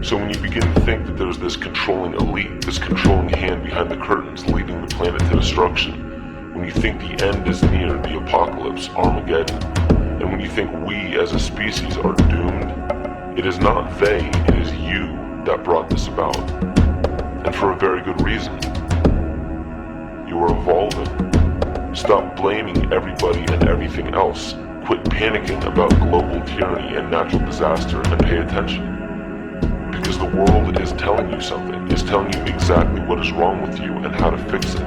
So when you begin to think that there's this controlling elite, this controlling hand behind the curtains leading the planet to destruction, when you think the end is near, the apocalypse, Armageddon, and when you think we as a species are doomed, it is not they, it is you that brought this about. And for a very good reason. You are evolving. Stop blaming everybody and everything else. Quit panicking about global tyranny and natural disaster and pay attention. Because the world is telling you something, is telling you exactly what is wrong with you and how to fix it.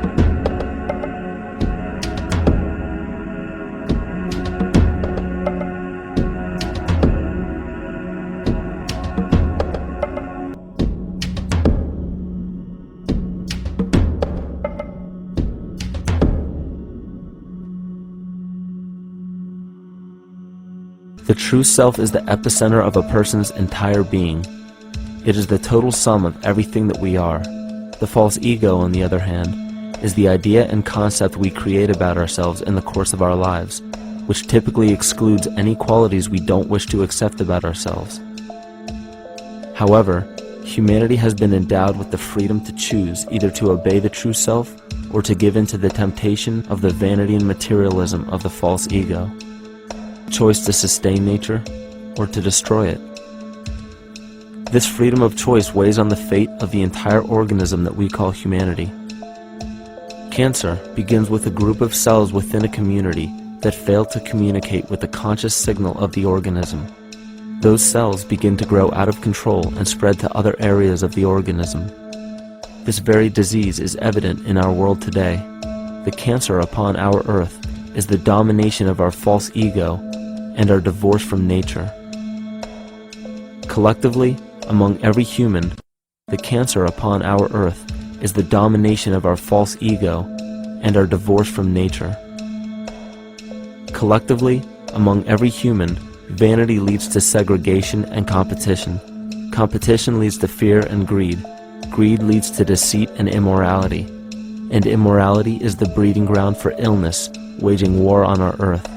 The true self is the epicenter of a person's entire being. It is the total sum of everything that we are. The false ego, on the other hand, is the idea and concept we create about ourselves in the course of our lives, which typically excludes any qualities we don't wish to accept about ourselves. However, humanity has been endowed with the freedom to choose either to obey the true self or to give in to the temptation of the vanity and materialism of the false ego. Choice to sustain nature or to destroy it. This freedom of choice weighs on the fate of the entire organism that we call humanity. Cancer begins with a group of cells within a community that fail to communicate with the conscious signal of the organism. Those cells begin to grow out of control and spread to other areas of the organism. This very disease is evident in our world today. The cancer upon our earth is the domination of our false ego and our divorce from nature. Collectively, among every human, the cancer upon our earth is the domination of our false ego and our divorce from nature. Collectively, among every human, vanity leads to segregation and competition. Competition leads to fear and greed. Greed leads to deceit and immorality. And immorality is the breeding ground for illness, waging war on our earth.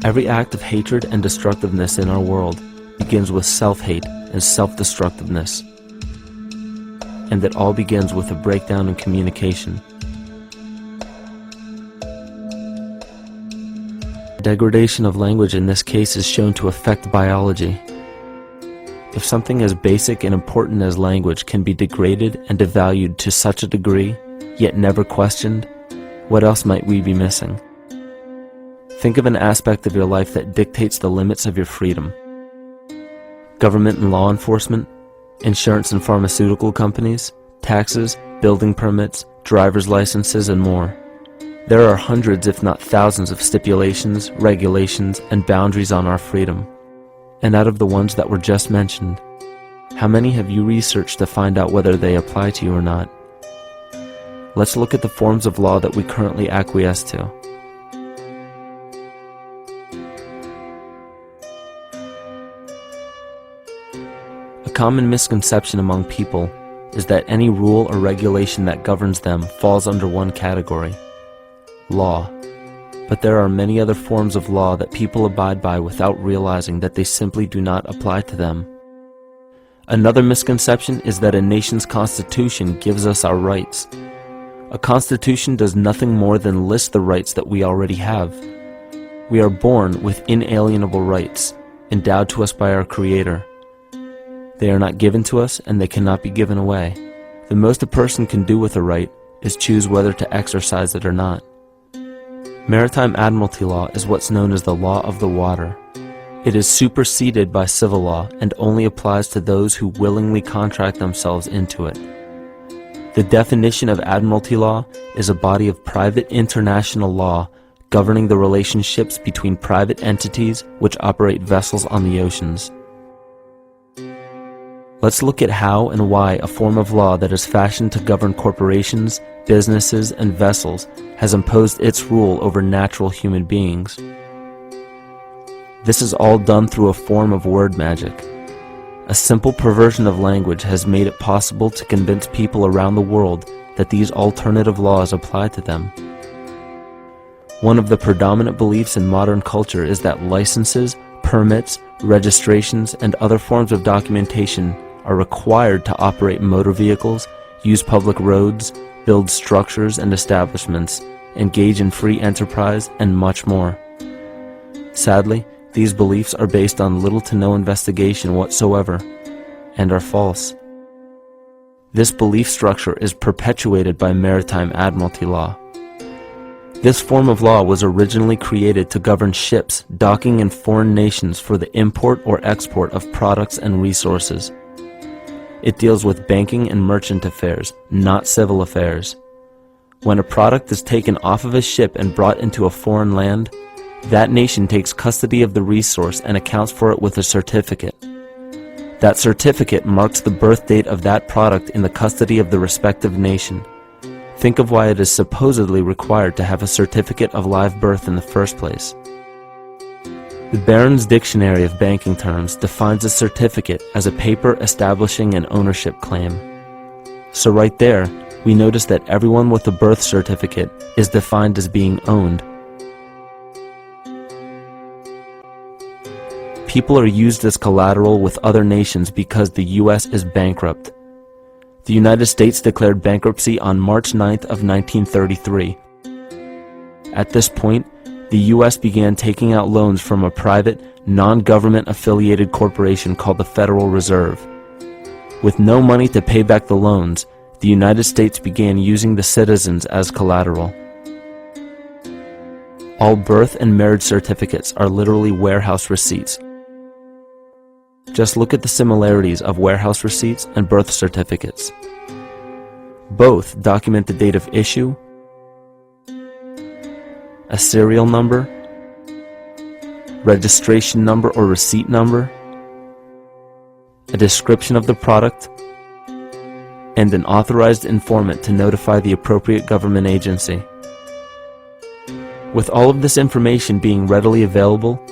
Every act of hatred and destructiveness in our world begins with self-hate and self-destructiveness, and that all begins with a breakdown in communication. Degradation of language in this case is shown to affect biology. If something as basic and important as language can be degraded and devalued to such a degree, yet never questioned, what else might we be missing? Think of an aspect of your life that dictates the limits of your freedom. Government and law enforcement, insurance and pharmaceutical companies, taxes, building permits, driver's licenses, and more. There are hundreds if not thousands of stipulations, regulations, and boundaries on our freedom. And out of the ones that were just mentioned, how many have you researched to find out whether they apply to you or not? Let's look at the forms of law that we currently acquiesce to. A common misconception among people is that any rule or regulation that governs them falls under one category: law. But there are many other forms of law that people abide by without realizing that they simply do not apply to them. Another misconception is that a nation's constitution gives us our rights. A constitution does nothing more than list the rights that we already have. We are born with inalienable rights, endowed to us by our Creator. They are not given to us, and they cannot be given away. The most a person can do with a right is choose whether to exercise it or not. Maritime admiralty law is what's known as the law of the water. It is superseded by civil law and only applies to those who willingly contract themselves into it. The definition of admiralty law is a body of private international law governing the relationships between private entities which operate vessels on the oceans. Let's look at how and why a form of law that is fashioned to govern corporations, businesses, and vessels has imposed its rule over natural human beings. This is all done through a form of word magic. A a simple perversion of language has made it possible to convince people around the world that these alternative laws apply to them. One of the predominant beliefs in modern culture is that licenses, permits, registrations, and other forms of documentation are required to operate motor vehicles, use public roads, build structures and establishments, engage in free enterprise, and much more. Sadly, these beliefs are based on little to no investigation whatsoever, and are false. This belief structure is perpetuated by maritime admiralty law. This form of law was originally created to govern ships docking in foreign nations for the import or export of products and resources. It deals with banking and merchant affairs, not civil affairs. When a product is taken off of a ship and brought into a foreign land, that nation takes custody of the resource and accounts for it with a certificate. That certificate marks the birth date of that product in the custody of the respective nation. Think of why it is supposedly required to have a certificate of live birth in the first place. The Barron's Dictionary of Banking Terms defines a certificate as a paper establishing an ownership claim. So right there, we notice that everyone with a birth certificate is defined as being owned. People are used as collateral with other nations because the U.S. is bankrupt. The United States declared bankruptcy on March 9th of 1933. At this point, the U.S. began taking out loans from a private, non-government affiliated corporation called the Federal Reserve. With no money to pay back the loans, the United States began using the citizens as collateral. All birth and marriage certificates are literally warehouse receipts. Just look at the similarities of warehouse receipts and birth certificates. Both document the date of issue, a serial number, registration number or receipt number, a description of the product, and an authorized informant to notify the appropriate government agency. With all of this information being readily available,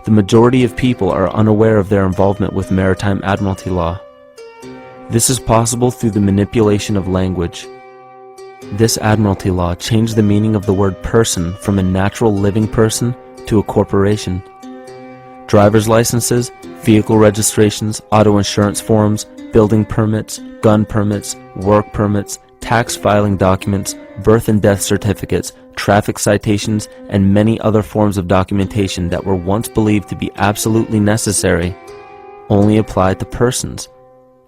the majority of people are unaware of their involvement with maritime admiralty law. This is possible through the manipulation of language. This admiralty law changed the meaning of the word person from a natural living person to a corporation. Driver's licenses, vehicle registrations, auto insurance forms, building permits, gun permits, work permits, tax filing documents, birth and death certificates, traffic citations, and many other forms of documentation that were once believed to be absolutely necessary only apply to persons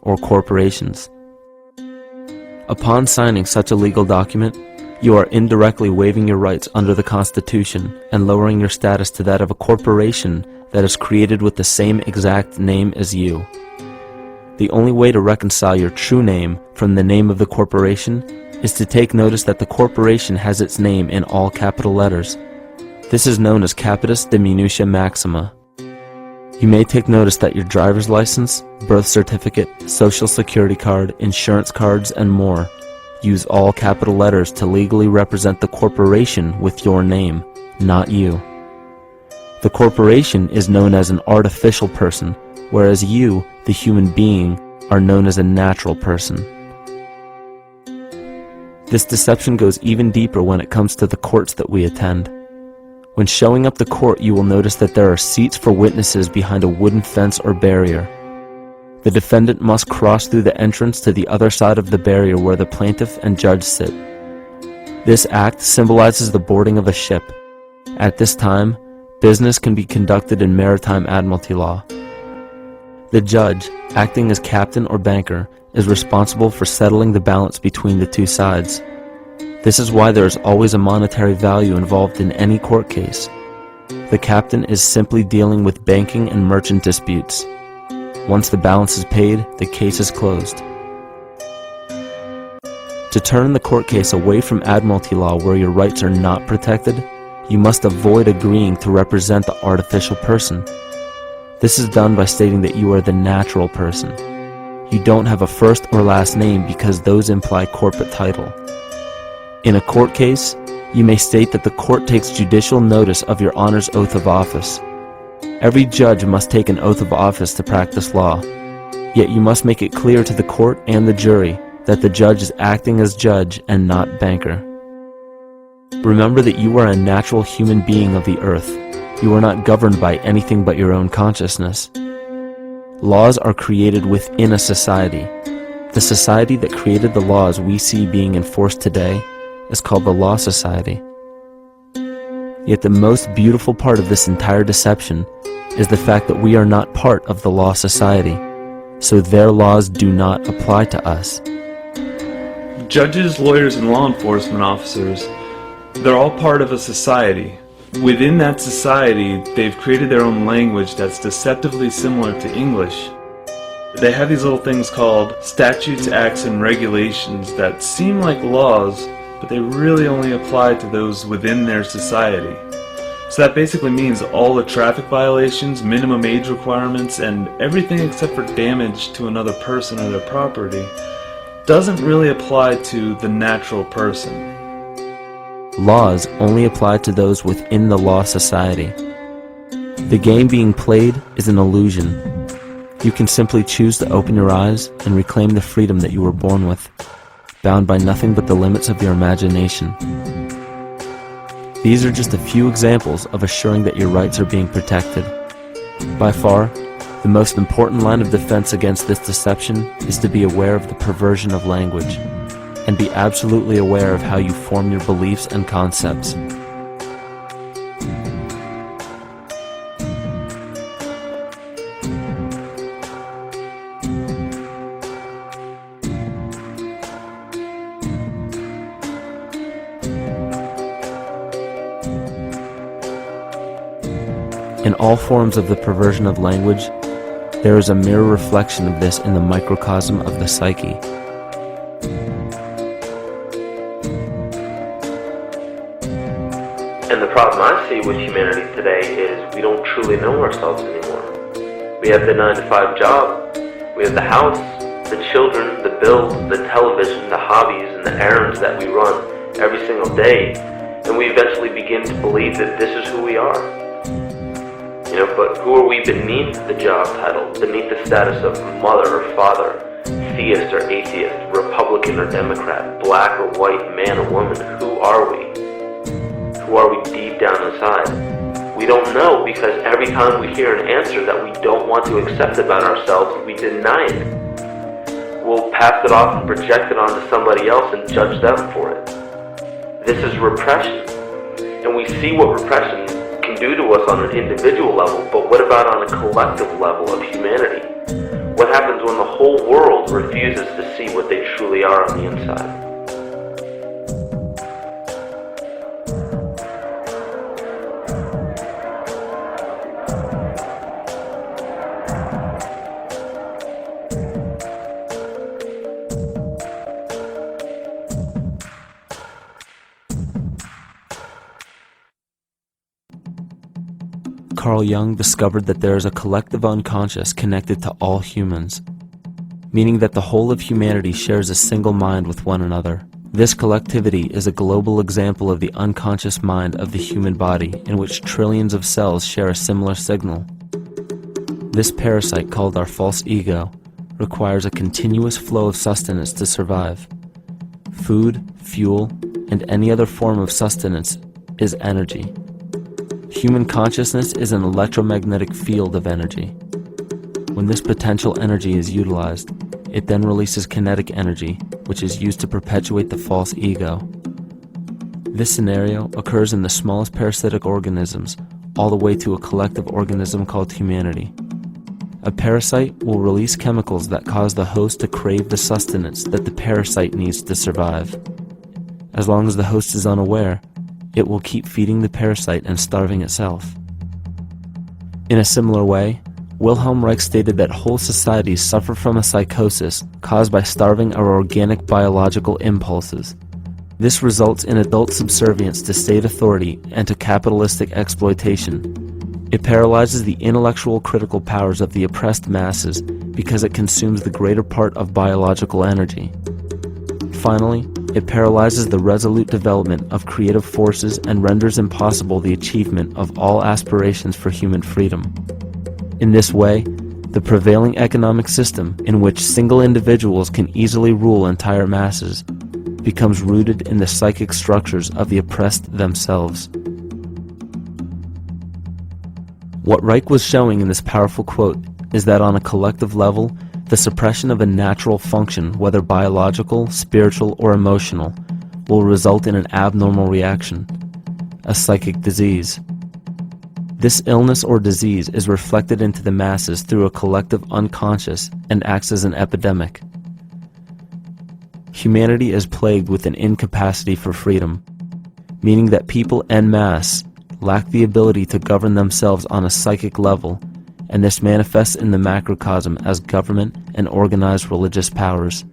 or corporations. Upon signing such a legal document, you are indirectly waiving your rights under the Constitution and lowering your status to that of a corporation that is created with the same exact name as you. The only way to reconcile your true name from the name of the corporation is to take notice that the corporation has its name in all capital letters. This is known as capitis diminutia maxima. You may take notice that your driver's license, birth certificate, social security card, insurance cards, and more use all capital letters to legally represent the corporation with your name, not you. The corporation is known as an artificial person, whereas you, the human being, are known as a natural person. This deception goes even deeper when it comes to the courts that we attend. When showing up to court, you will notice that there are seats for witnesses behind a wooden fence or barrier. The defendant must cross through the entrance to the other side of the barrier where the plaintiff and judge sit. This act symbolizes the boarding of a ship. At this time, business can be conducted in maritime admiralty law. The judge, acting as captain or banker, is responsible for settling the balance between the two sides. This is why there is always a monetary value involved in any court case. The captain is simply dealing with banking and merchant disputes. Once the balance is paid, the case is closed. To turn the court case away from admiralty law where your rights are not protected, you must avoid agreeing to represent the artificial person. This is done by stating that you are the natural person. You don't have a first or last name because those imply corporate title. In a court case, you may state that the court takes judicial notice of your honor's oath of office. Every judge must take an oath of office to practice law. Yet you must make it clear to the court and the jury that the judge is acting as judge and not banker. Remember that you are a natural human being of the earth. You are not governed by anything but your own consciousness. Laws are created within a society. The society that created the laws we see being enforced today is called the Law Society. Yet the most beautiful part of this entire deception is the fact that we are not part of the Law Society, so their laws do not apply to us. Judges, lawyers, and law enforcement officers, they're all part of a society. Within that society, they've created their own language that's deceptively similar to English. They have these little things called statutes, acts, and regulations that seem like laws, but they really only apply to those within their society. So that basically means all the traffic violations, minimum age requirements, and everything except for damage to another person or their property doesn't really apply to the natural person. Laws only apply to those within the Law Society. The game being played is an illusion. You can simply choose to open your eyes and reclaim the freedom that you were born with, bound by nothing but the limits of your imagination. These are just a few examples of assuring that your rights are being protected. By far, the most important line of defense against this deception is to be aware of the perversion of language, and be absolutely aware of how you form your beliefs and concepts. In all forms of the perversion of language, there is a mirror reflection of this in the microcosm of the psyche. And the problem I see with humanity today is we don't truly know ourselves anymore. We have the 9-to-5 job, we have the house, the children, the bills, the television, the hobbies, and the errands that we run every single day, and we eventually begin to believe that this is who we are. But who are we beneath the job title, beneath the status of mother or father, theist or atheist, Republican or Democrat, black or white, man or woman? Who are we? Who are we deep down inside? We don't know, because every time we hear an answer that we don't want to accept about ourselves, we deny it. We'll pass it off and project it onto somebody else and judge them for it. This is repression. And we see what repression can do to us on an individual level, but what about on a collective level of humanity? What happens when the whole world refuses to see what they truly are on the inside? Carl Jung discovered that there is a collective unconscious connected to all humans, meaning that the whole of humanity shares a single mind with one another. This collectivity is a global example of the unconscious mind of the human body, in which trillions of cells share a similar signal. This parasite, called our false ego, requires a continuous flow of sustenance to survive. Food, fuel, and any other form of sustenance is energy. Human consciousness is an electromagnetic field of energy. When this potential energy is utilized, it then releases kinetic energy, which is used to perpetuate the false ego. This scenario occurs in the smallest parasitic organisms, all the way to a collective organism called humanity. A parasite will release chemicals that cause the host to crave the sustenance that the parasite needs to survive. As long as the host is unaware, it will keep feeding the parasite and starving itself. In a similar way, Wilhelm Reich stated that whole societies suffer from a psychosis caused by starving our organic biological impulses. This results in adult subservience to state authority and to capitalistic exploitation. It paralyzes the intellectual critical powers of the oppressed masses because it consumes the greater part of biological energy. Finally, it paralyzes the resolute development of creative forces and renders impossible the achievement of all aspirations for human freedom. In this way, The prevailing economic system, in which single individuals can easily rule entire masses, becomes rooted in the psychic structures of the oppressed themselves. What Reich was showing in this powerful quote is that on a collective level, the suppression of a natural function, whether biological, spiritual, or emotional, will result in an abnormal reaction, a psychic disease. This illness or disease is reflected into the masses through a collective unconscious and acts as an epidemic. Humanity is plagued with an incapacity for freedom, meaning that people en masse lack the ability to govern themselves on a psychic level, and this manifests in the macrocosm as government and organized religious powers,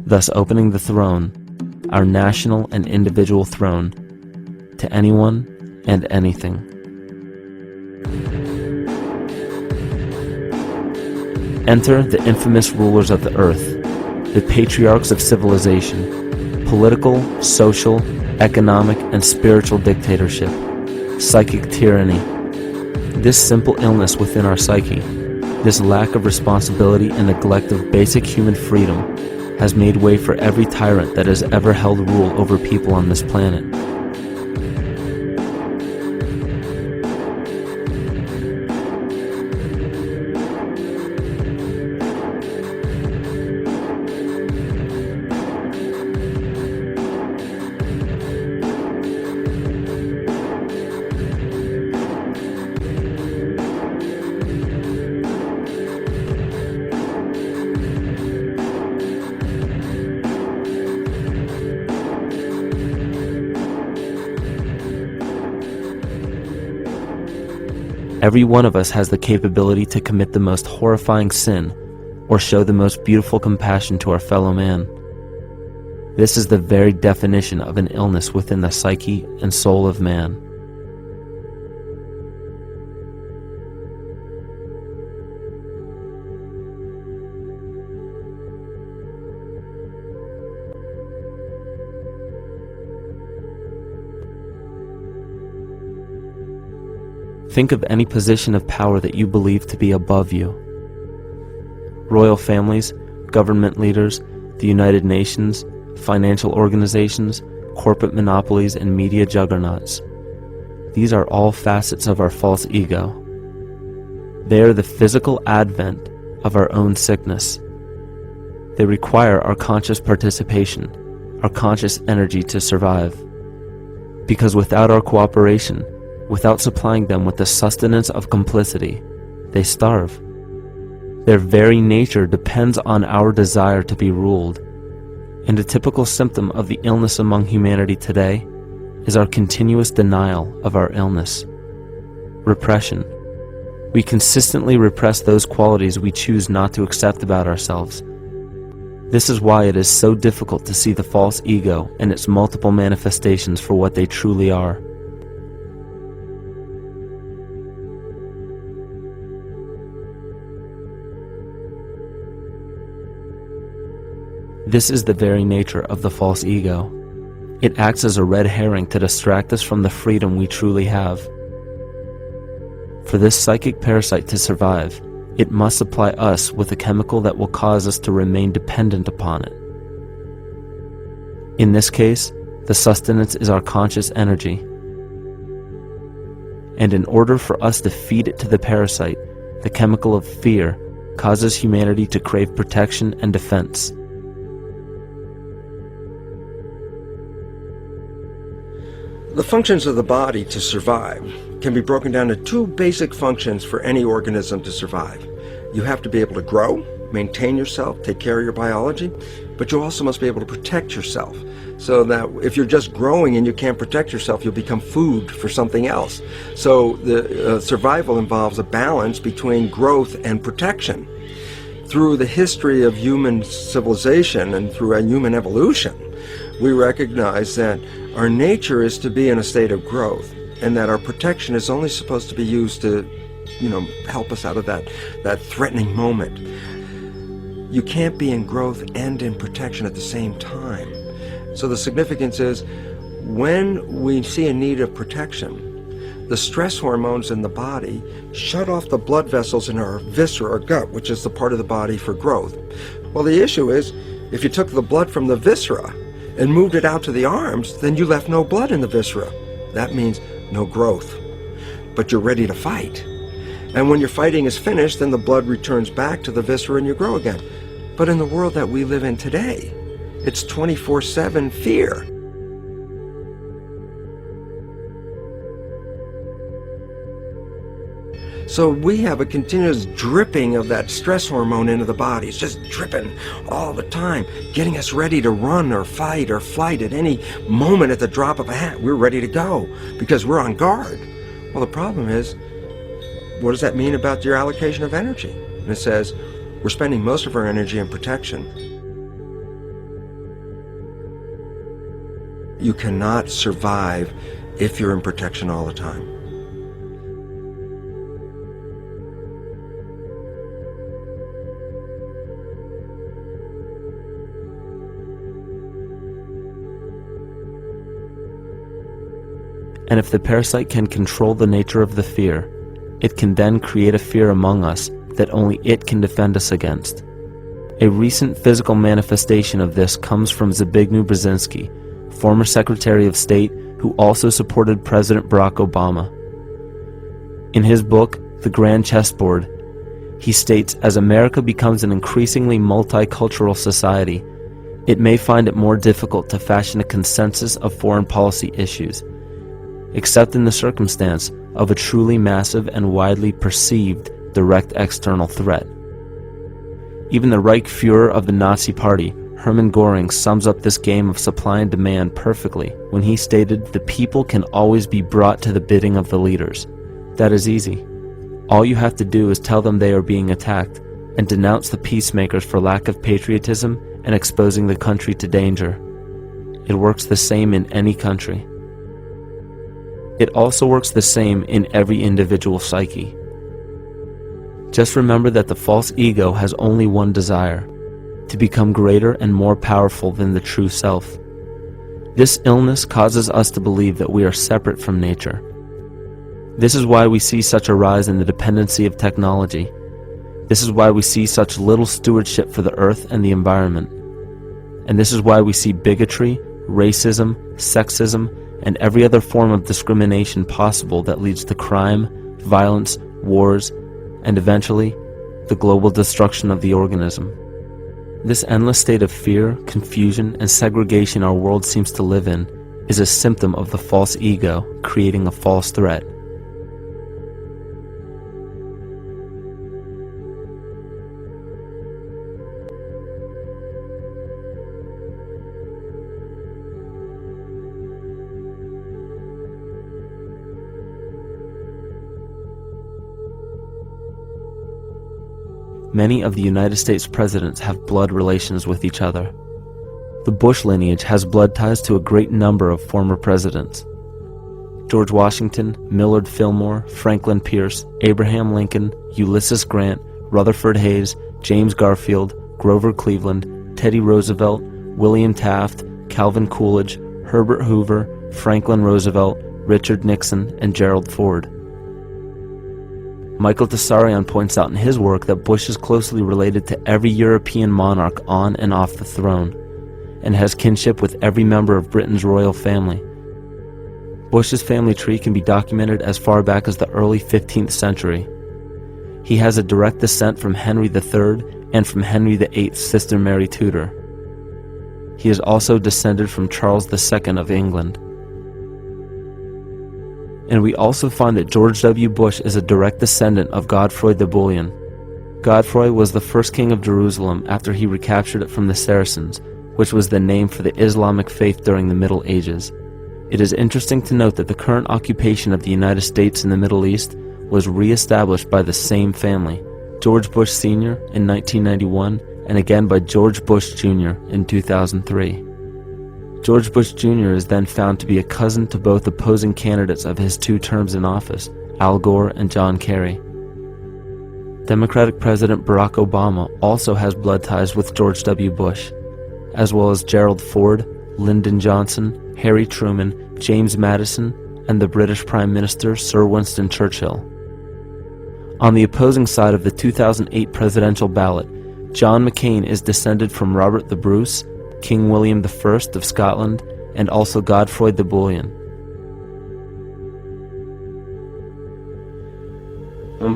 thus opening the throne, our national and individual throne, to anyone and anything. Enter the infamous rulers of the earth, the patriarchs of civilization, political, social, economic, and spiritual dictatorship, psychic tyranny. This simple illness within our psyche, this lack of responsibility and neglect of basic human freedom, has made way for every tyrant that has ever held rule over people on this planet. Every one of us has the capability to commit the most horrifying sin or show the most beautiful compassion to our fellow man. This is the very definition of an illness within the psyche and soul of man. Think of any position of power that you believe to be above you. Royal families, government leaders, the United Nations, financial organizations, corporate monopolies, and media juggernauts. These are all facets of our false ego. They are the physical advent of our own sickness. They require our conscious participation, our conscious energy to survive. Because without our cooperation, without supplying them with the sustenance of complicity, they starve. Their very nature depends on our desire to be ruled, and a typical symptom of the illness among humanity today is our continuous denial of our illness. Repression. We consistently repress those qualities we choose not to accept about ourselves. This is why it is so difficult to see the false ego and its multiple manifestations for what they truly are. This is the very nature of the false ego. It acts as a red herring to distract us from the freedom we truly have. For this psychic parasite to survive, it must supply us with a chemical that will cause us to remain dependent upon it. In this case, the sustenance is our conscious energy. And in order for us to feed it to the parasite, the chemical of fear causes humanity to crave protection and defense. The functions of the body to survive can be broken down to two basic functions for any organism to survive. You have to be able to grow, maintain yourself, take care of your biology, but you also must be able to protect yourself, so that if you're just growing and you can't protect yourself, you'll become food for something else. So the survival involves a balance between growth and protection. Through the history of human civilization and through human evolution, we recognize that our nature is to be in a state of growth, and that our protection is only supposed to be used to, help us out of that threatening moment. You can't be in growth and in protection at the same time. So the significance is, when we see a need of protection, the stress hormones in the body shut off the blood vessels in our viscera or gut, which is the part of the body for growth. Well, the issue is, if you took the blood from the viscera and moved it out to the arms, then you left no blood in the viscera. That means no growth. But you're ready to fight. And when your fighting is finished, then the blood returns back to the viscera and you grow again. But in the world that we live in today, it's 24/7 fear. So we have a continuous dripping of that stress hormone into the body. It's just dripping all the time, getting us ready to run or fight or flight at any moment at the drop of a hat. We're ready to go because we're on guard. Well, the problem is, what does that mean about your allocation of energy? And it says, we're spending most of our energy in protection. You cannot survive if you're in protection all the time. And if the parasite can control the nature of the fear, it can then create a fear among us that only it can defend us against. A recent physical manifestation of this comes from Zbigniew Brzezinski, former Secretary of State who also supported President Barack Obama. In his book, The Grand Chessboard, he states, as America becomes an increasingly multicultural society, it may find it more difficult to fashion a consensus of foreign policy issues, except in the circumstance of a truly massive and widely perceived direct external threat. Even the Reichsfuhrer of the Nazi Party, Hermann Göring, sums up this game of supply and demand perfectly when he stated, "The people can always be brought to the bidding of the leaders." That is easy. All you have to do is tell them they are being attacked and denounce the peacemakers for lack of patriotism and exposing the country to danger. It works the same in any country. It also works the same in every individual psyche. Just remember that the false ego has only one desire: to become greater and more powerful than the true self. This illness causes us to believe that we are separate from nature. This is why we see such a rise in the dependency of technology. This is why we see such little stewardship for the earth and the environment. And this is why we see bigotry, racism, sexism, and every other form of discrimination possible that leads to crime, violence, wars, and eventually, the global destruction of the organism. This endless state of fear, confusion, and segregation our world seems to live in is a symptom of the false ego creating a false threat. Many of the United States presidents have blood relations with each other. The Bush lineage has blood ties to a great number of former presidents. George Washington, Millard Fillmore, Franklin Pierce, Abraham Lincoln, Ulysses Grant, Rutherford Hayes, James Garfield, Grover Cleveland, Teddy Roosevelt, William Taft, Calvin Coolidge, Herbert Hoover, Franklin Roosevelt, Richard Nixon, and Gerald Ford. Michael Tsarion points out in his work that Bush is closely related to every European monarch on and off the throne, and has kinship with every member of Britain's royal family. Bush's family tree can be documented as far back as the early 15th century. He has a direct descent from Henry III and from Henry VIII's sister Mary Tudor. He is also descended from Charles II of England. And we also find that George W. Bush is a direct descendant of Godfrey the Bullion. Godfrey was the first king of Jerusalem after he recaptured it from the Saracens, which was the name for the Islamic faith during the Middle Ages. It is interesting to note that the current occupation of the United States in the Middle East was re-established by the same family, George Bush Sr. in 1991, and again by George Bush Jr. in 2003. George Bush Jr. is then found to be a cousin to both opposing candidates of his 2 terms in office, Al Gore and John Kerry. Democratic President Barack Obama also has blood ties with George W. Bush, as well as Gerald Ford, Lyndon Johnson, Harry Truman, James Madison, and the British Prime Minister Sir Winston Churchill. On the opposing side of the 2008 presidential ballot, John McCain is descended from Robert the Bruce, King William I of Scotland, and also Godfrey the Bullion.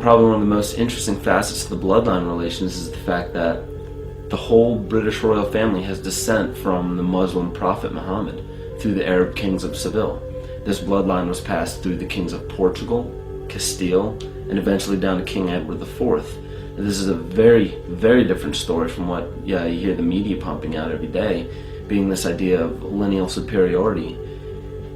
Probably one of the most interesting facets of the bloodline relations is the fact that the whole British royal family has descent from the Muslim prophet Muhammad through the Arab kings of Seville. This bloodline was passed through the kings of Portugal, Castile, and eventually down to King Edward IV. And this is a very, very different story from what you hear the media pumping out every day, being this idea of lineal superiority.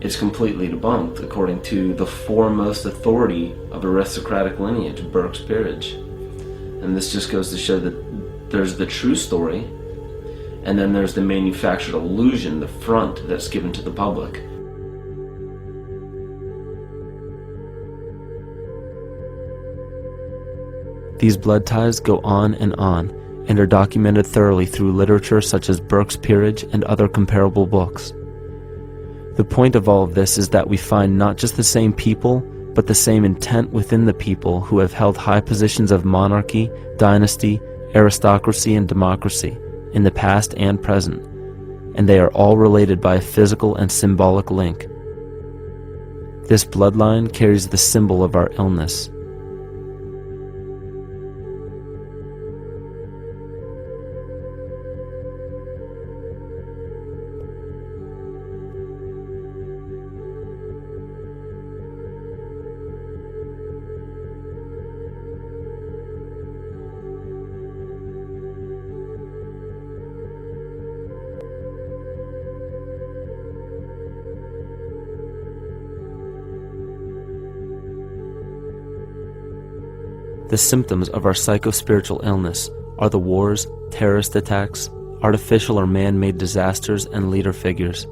It's completely debunked according to the foremost authority of aristocratic lineage, Burke's peerage. And this just goes to show that there's the true story, and then there's the manufactured illusion, the front that's given to the public. These blood ties go on and are documented thoroughly through literature such as Burke's Peerage and other comparable books. The point of all of this is that we find not just the same people, but the same intent within the people who have held high positions of monarchy, dynasty, aristocracy, and democracy in the past and present, and they are all related by a physical and symbolic link. This bloodline carries the symbol of our illness. The symptoms of our psycho-spiritual illness are the wars, terrorist attacks, artificial or man-made disasters, and leader figures.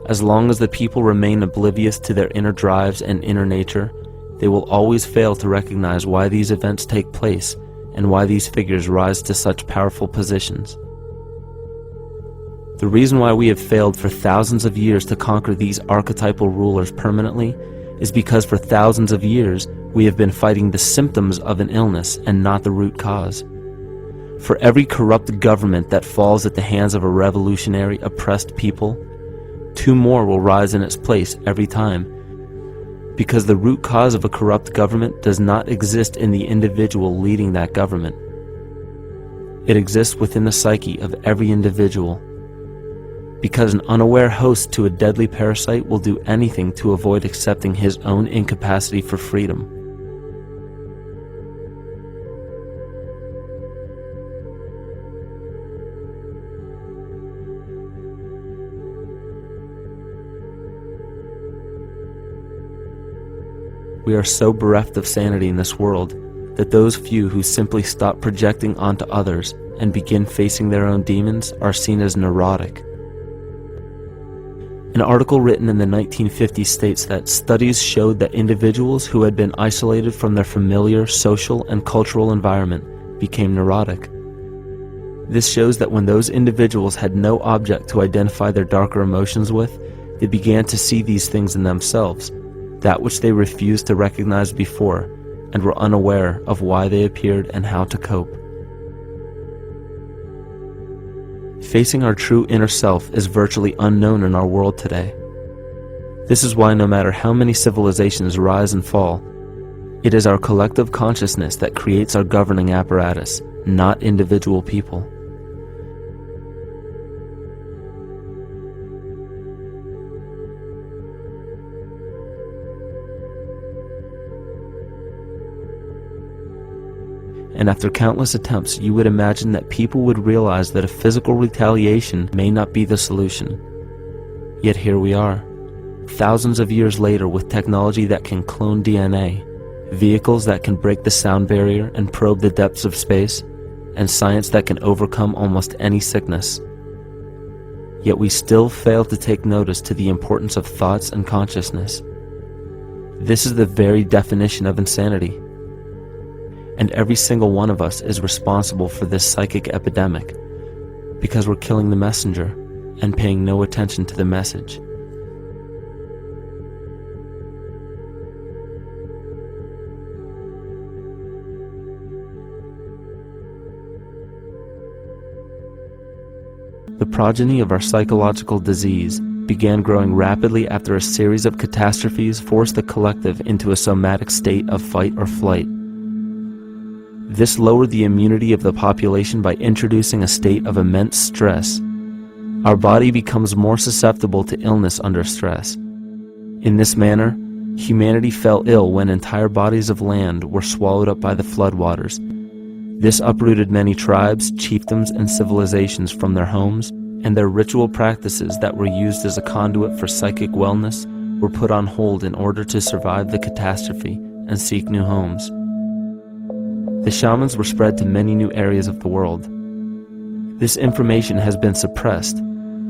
As long as the people remain oblivious to their inner drives and inner nature, they will always fail to recognize why these events take place and why these figures rise to such powerful positions. The reason why we have failed for thousands of years to conquer these archetypal rulers permanently is because for thousands of years we have been fighting the symptoms of an illness and not the root cause. For every corrupt government that falls at the hands of a revolutionary, oppressed people, two more will rise in its place every time, because the root cause of a corrupt government does not exist in the individual leading that government. It exists within the psyche of every individual, because an unaware host to a deadly parasite will do anything to avoid accepting his own incapacity for freedom. We are so bereft of sanity in this world that those few who simply stop projecting onto others and begin facing their own demons are seen as neurotic. An article written in the 1950s states that studies showed that individuals who had been isolated from their familiar social and cultural environment became neurotic. This shows that when those individuals had no object to identify their darker emotions with, they began to see these things in themselves, that which they refused to recognize before, and were unaware of why they appeared and how to cope. Facing our true inner self is virtually unknown in our world today. This is why no matter how many civilizations rise and fall, it is our collective consciousness that creates our governing apparatus, not individual people. And after countless attempts, you would imagine that people would realize that a physical retaliation may not be the solution. Yet here we are, thousands of years later, with technology that can clone DNA, vehicles that can break the sound barrier and probe the depths of space, and science that can overcome almost any sickness. Yet we still fail to take notice to the importance of thoughts and consciousness. This is the very definition of insanity. And every single one of us is responsible for this psychic epidemic, because we're killing the messenger and paying no attention to the message. The progeny of our psychological disease began growing rapidly after a series of catastrophes forced the collective into a somatic state of fight or flight. This lowered the immunity of the population by introducing a state of immense stress. Our body becomes more susceptible to illness under stress. In this manner, humanity fell ill when entire bodies of land were swallowed up by the floodwaters. This uprooted many tribes, chiefdoms, and civilizations from their homes, and their ritual practices that were used as a conduit for psychic wellness were put on hold in order to survive the catastrophe and seek new homes. The shamans were spread to many new areas of the world. This information has been suppressed.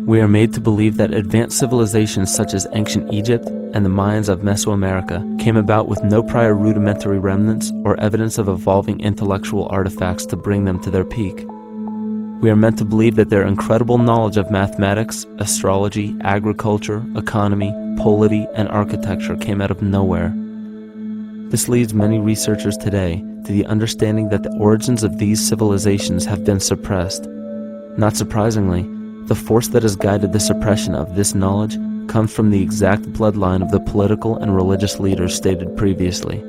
We are made to believe that advanced civilizations such as ancient Egypt and the Mayans of Mesoamerica came about with no prior rudimentary remnants or evidence of evolving intellectual artifacts to bring them to their peak. We are meant to believe that their incredible knowledge of mathematics, astrology, agriculture, economy, polity, and architecture came out of nowhere. This leads many researchers today to the understanding that the origins of these civilizations have been suppressed. Not surprisingly, the force that has guided the suppression of this knowledge comes from the exact bloodline of the political and religious leaders stated previously.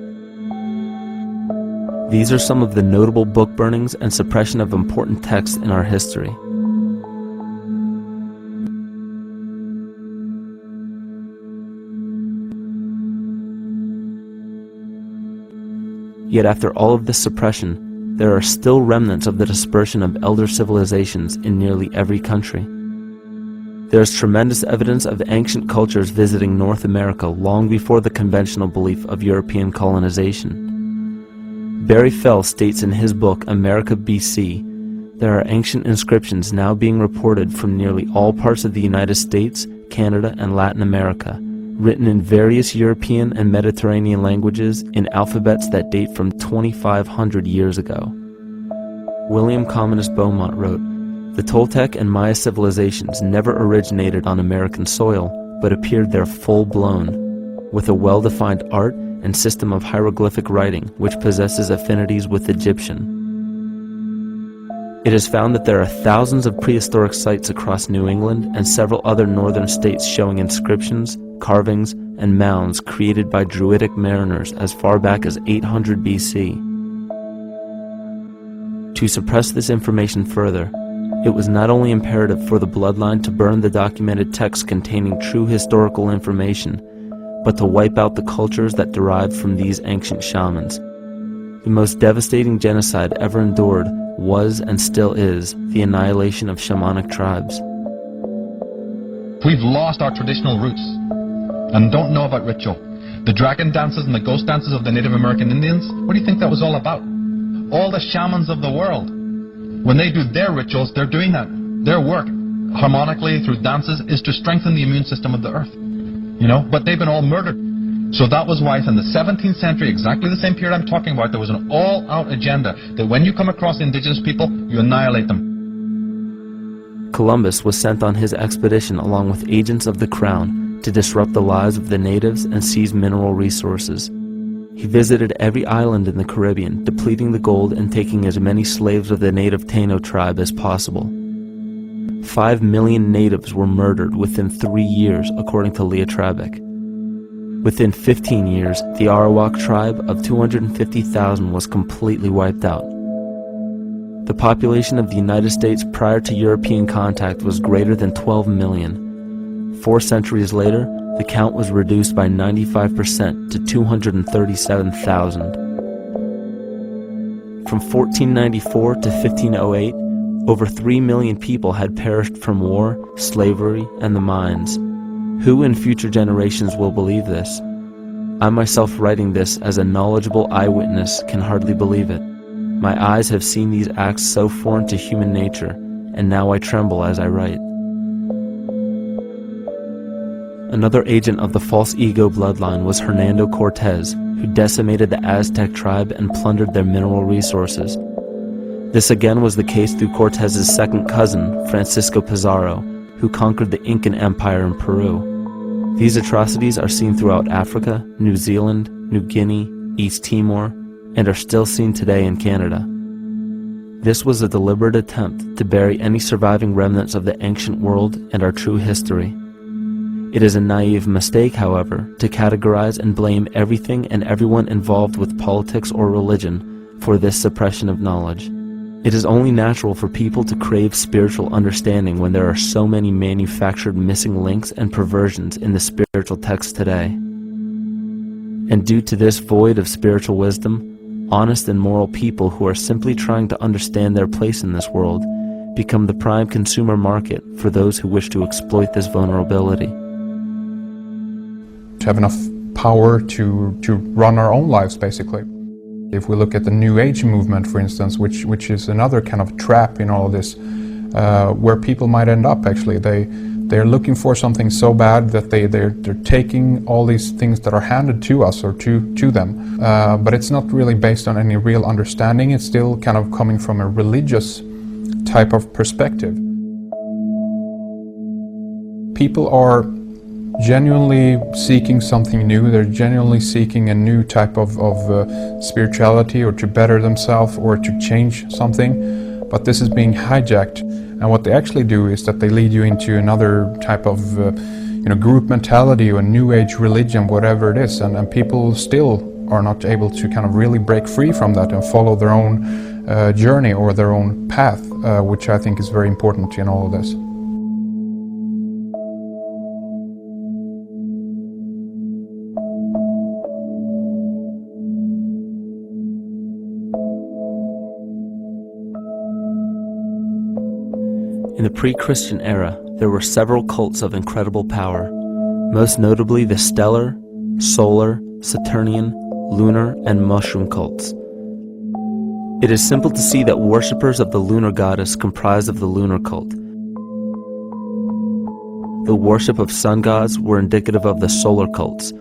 These are some of the notable book burnings and suppression of important texts in our history. Yet after all of this suppression, there are still remnants of the dispersion of elder civilizations in nearly every country. There is tremendous evidence of ancient cultures visiting North America long before the conventional belief of European colonization. Barry Fell states in his book America BC, there are ancient inscriptions now being reported from nearly all parts of the United States, Canada, and Latin America, written in various European and Mediterranean languages in alphabets that date from 2,500 years ago. William Commonus Beaumont wrote, "The Toltec and Maya civilizations never originated on American soil, but appeared there full-blown, with a well-defined art and system of hieroglyphic writing which possesses affinities with Egyptian. It is found that there are thousands of prehistoric sites across New England and several other northern states showing inscriptions, carvings, and mounds created by Druidic mariners as far back as 800 BC. To suppress this information further, it was not only imperative for the bloodline to burn the documented texts containing true historical information, but to wipe out the cultures that derived from these ancient shamans. The most devastating genocide ever endured was and still is the annihilation of shamanic tribes. We've lost our traditional roots and don't know about ritual. The dragon dances and the ghost dances of the Native American Indians, what do you think that was all about? All the shamans of the world, when they do their rituals, they're doing that. Their work, harmonically through dances, is to strengthen the immune system of the earth. But they've been all murdered. So that was why in the 17th century, exactly the same period I'm talking about, there was an all-out agenda that when you come across indigenous people, you annihilate them. Columbus was sent on his expedition along with agents of the crown to disrupt the lives of the natives and seize mineral resources. He visited every island in the Caribbean, depleting the gold and taking as many slaves of the native Taino tribe as possible. 5 million natives were murdered within 3 years, according to Leah Trabeck. Within 15 years, the Arawak tribe of 250,000 was completely wiped out. The population of the United States prior to European contact was greater than 12 million. 4 centuries later, the count was reduced by 95% to 237,000. From 1494 to 1508, over 3 million people had perished from war, slavery, and the mines. Who in future generations will believe this? I myself, writing this as a knowledgeable eyewitness, can hardly believe it. My eyes have seen these acts so foreign to human nature, and now I tremble as I write. Another agent of the false ego bloodline was Hernando Cortez, who decimated the Aztec tribe and plundered their mineral resources. This again was the case through Cortez's second cousin, Francisco Pizarro, who conquered the Incan Empire in Peru. These atrocities are seen throughout Africa, New Zealand, New Guinea, East Timor, and are still seen today in Canada. This was a deliberate attempt to bury any surviving remnants of the ancient world and our true history. It is a naive mistake, however, to categorize and blame everything and everyone involved with politics or religion for this suppression of knowledge. It is only natural for people to crave spiritual understanding when there are so many manufactured missing links and perversions in the spiritual text today. And due to this void of spiritual wisdom, honest and moral people who are simply trying to understand their place in this world become the prime consumer market for those who wish to exploit this vulnerability. To have enough power to run our own lives, basically. If we look at the New Age movement, for instance, which is another kind of trap in all of this, where people might end up actually. They're looking for something so bad that they're taking all these things that are handed to us or to them. But it's not really based on any real understanding. It's still kind of coming from a religious type of perspective. People are genuinely seeking something new. They're genuinely seeking a new type of spirituality, or to better themselves, or to change something. But this is being hijacked, and what they actually do is that they lead you into another type of group mentality or new age religion, whatever it is, and people still are not able to kind of really break free from that and follow their own journey or their own path, which I think is very important in all of this. In the pre-Christian era, there were several cults of incredible power, most notably the stellar, solar, Saturnian, lunar, and mushroom cults. It is simple to see that worshippers of the lunar goddess comprised of the lunar cult. The worship of sun gods were indicative of the solar cults.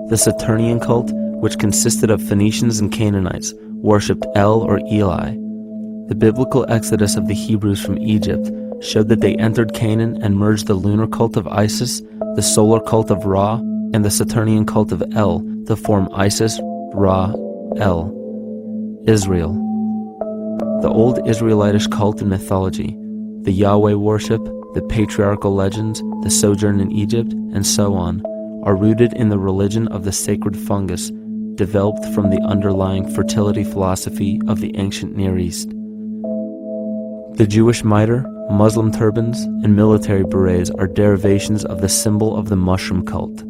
The Saturnian cult, which consisted of Phoenicians and Canaanites, worshipped El or Eli. The biblical exodus of the Hebrews from Egypt showed that they entered Canaan and merged the lunar cult of Isis, the solar cult of Ra, and the Saturnian cult of El to form Isis, Ra, El. Israel. The old Israelitish cult and mythology, the Yahweh worship, the patriarchal legends, the sojourn in Egypt, and so on, are rooted in the religion of the sacred fungus developed from the underlying fertility philosophy of the ancient Near East. The Jewish mitre, Muslim turbans, and military berets are derivations of the symbol of the mushroom cult.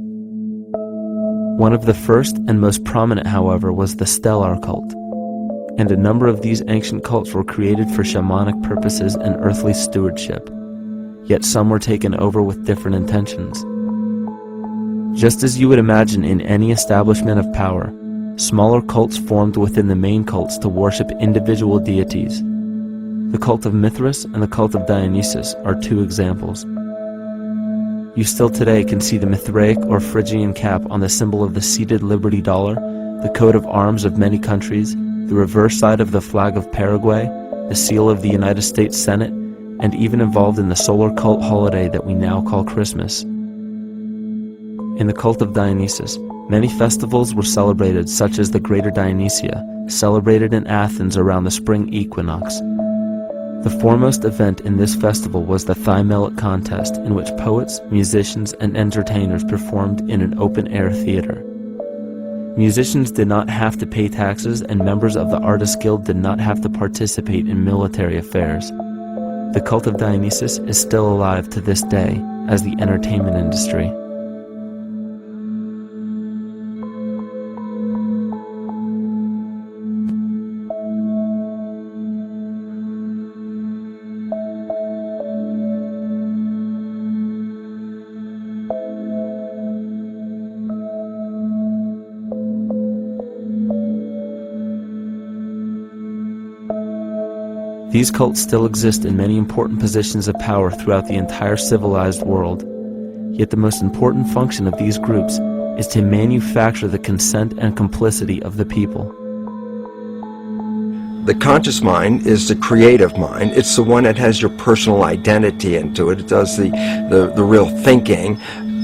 One of the first and most prominent, however, was the stellar cult, and a number of these ancient cults were created for shamanic purposes and earthly stewardship, yet some were taken over with different intentions. Just as you would imagine in any establishment of power, smaller cults formed within the main cults to worship individual deities. The cult of Mithras and the cult of Dionysus are two examples. You still today can see the Mithraic or Phrygian cap on the symbol of the seated Liberty Dollar, the coat of arms of many countries, the reverse side of the flag of Paraguay, the seal of the United States Senate, and even involved in the solar cult holiday that we now call Christmas. In the cult of Dionysus, many festivals were celebrated, such as the Greater Dionysia, celebrated in Athens around the spring equinox. The foremost event in this festival was the Thymelic contest, in which poets, musicians, and entertainers performed in an open-air theater. Musicians did not have to pay taxes, and members of the Artists' Guild did not have to participate in military affairs. The cult of Dionysus is still alive to this day as the entertainment industry. These cults still exist in many important positions of power throughout the entire civilized world. Yet the most important function of these groups is to manufacture the consent and complicity of the people. The conscious mind is the creative mind. It's the one that has your personal identity into it. It does the real thinking.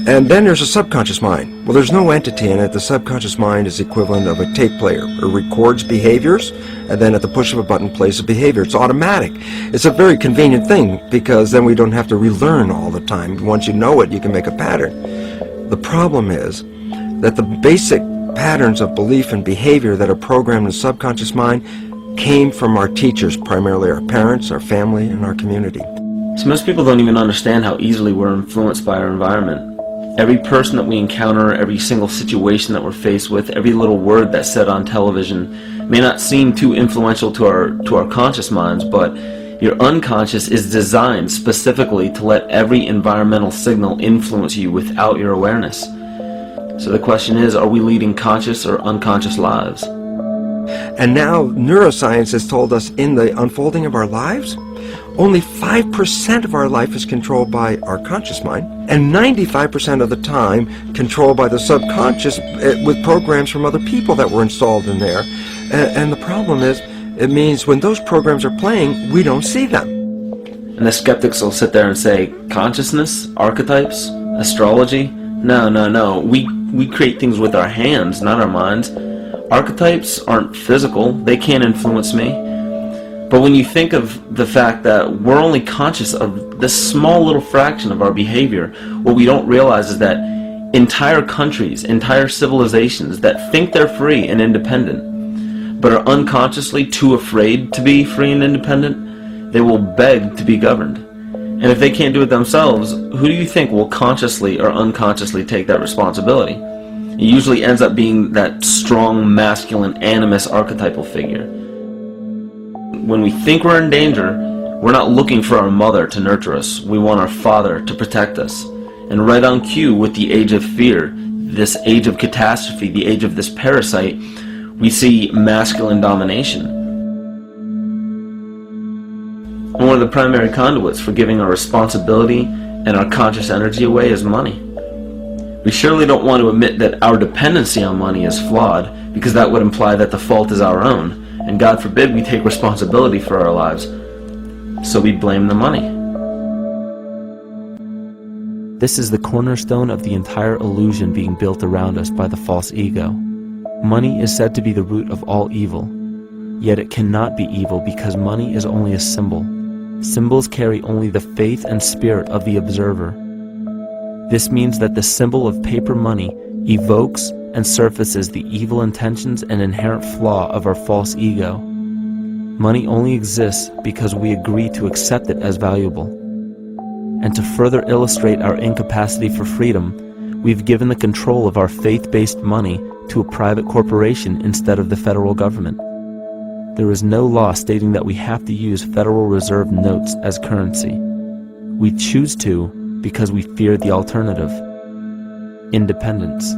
And then there's a subconscious mind. Well, there's no entity in it. The subconscious mind is the equivalent of a tape player. It records behaviors, and then at the push of a button plays a behavior. It's automatic. It's a very convenient thing, because then we don't have to relearn all the time. Once you know it, you can make a pattern. The problem is that the basic patterns of belief and behavior that are programmed in the subconscious mind came from our teachers, primarily our parents, our family, and our community. So most people don't even understand how easily we're influenced by our environment. Every person that we encounter, every single situation that we're faced with, every little word that's said on television may not seem too influential to our conscious minds, but your unconscious is designed specifically to let every environmental signal influence you without your awareness. So the question is, are we leading conscious or unconscious lives? And now neuroscience has told us in the unfolding of our lives, only 5% of our life is controlled by our conscious mind, and 95% of the time controlled by the subconscious with programs from other people that were installed in there. And the problem is, it means when those programs are playing, we don't see them. And the skeptics will sit there and say, consciousness, archetypes, astrology? No. We create things with our hands, not our minds. Archetypes aren't physical. They can't influence me. But when you think of the fact that we're only conscious of this small little fraction of our behavior, what we don't realize is that entire countries, entire civilizations that think they're free and independent, but are unconsciously too afraid to be free and independent, they will beg to be governed. And if they can't do it themselves, who do you think will consciously or unconsciously take that responsibility? It usually ends up being that strong, masculine, animus archetypal figure. When we think we're in danger, we're not looking for our mother to nurture us. We want our father to protect us. And right on cue with the age of fear, this age of catastrophe, the age of this parasite, we see masculine domination. And one of the primary conduits for giving our responsibility and our conscious energy away is money. We surely don't want to admit that our dependency on money is flawed, because that would imply that the fault is our own. And God forbid we take responsibility for our lives, so we blame the money. This is the cornerstone of the entire illusion being built around us by the false ego. Money is said to be the root of all evil, yet it cannot be evil because money is only a symbol. Symbols carry only the faith and spirit of the observer. This means that the symbol of paper money evokes and surfaces the evil intentions and inherent flaw of our false ego. Money only exists because we agree to accept it as valuable. And to further illustrate our incapacity for freedom, we've given the control of our faith-based money to a private corporation instead of the federal government. There is no law stating that we have to use Federal Reserve notes as currency. We choose to because we fear the alternative: independence.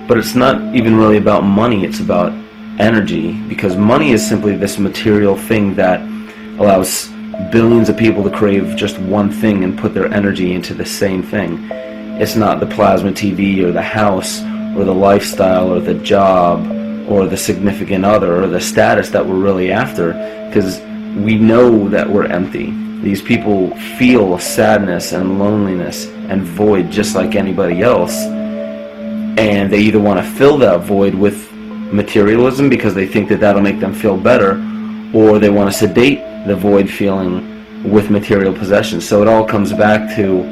But it's not even really about money, it's about energy, because money is simply this material thing that allows billions of people to crave just one thing and put their energy into the same thing. It's not the plasma TV or the house or the lifestyle or the job or the significant other or the status that we're really after, because we know that we're empty. These people feel sadness and loneliness and void just like anybody else. And they either want to fill that void with materialism because they think that that'll make them feel better, or they want to sedate the void feeling with material possessions. So it all comes back to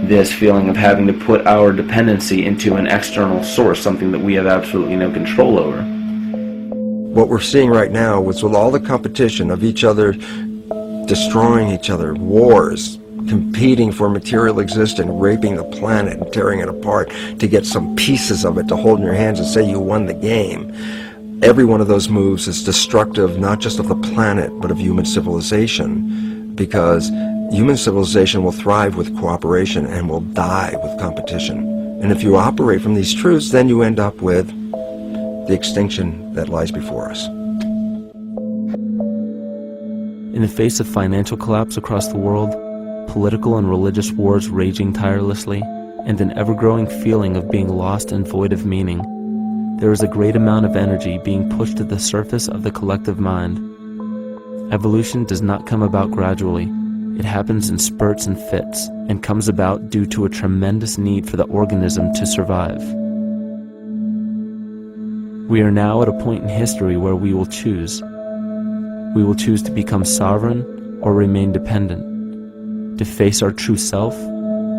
this feeling of having to put our dependency into an external source, something that we have absolutely no control over. What we're seeing right now is with all the competition of each other destroying each other, wars, competing for material existence, raping the planet and tearing it apart to get some pieces of it to hold in your hands and say you won the game. Every one of those moves is destructive, not just of the planet, but of human civilization, because human civilization will thrive with cooperation and will die with competition. And if you operate from these truths, then you end up with the extinction that lies before us. In the face of financial collapse across the world, political and religious wars raging tirelessly, and an ever-growing feeling of being lost and void of meaning, there is a great amount of energy being pushed to the surface of the collective mind. Evolution does not come about gradually. It happens in spurts and fits, and comes about due to a tremendous need for the organism to survive. We are now at a point in history where we will choose. We will choose to become sovereign or remain dependent, to face our true self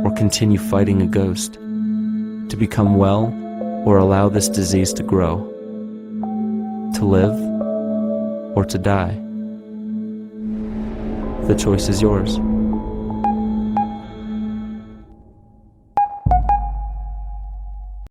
or continue fighting a ghost, to become well or allow this disease to grow, to live or to die. The choice is yours.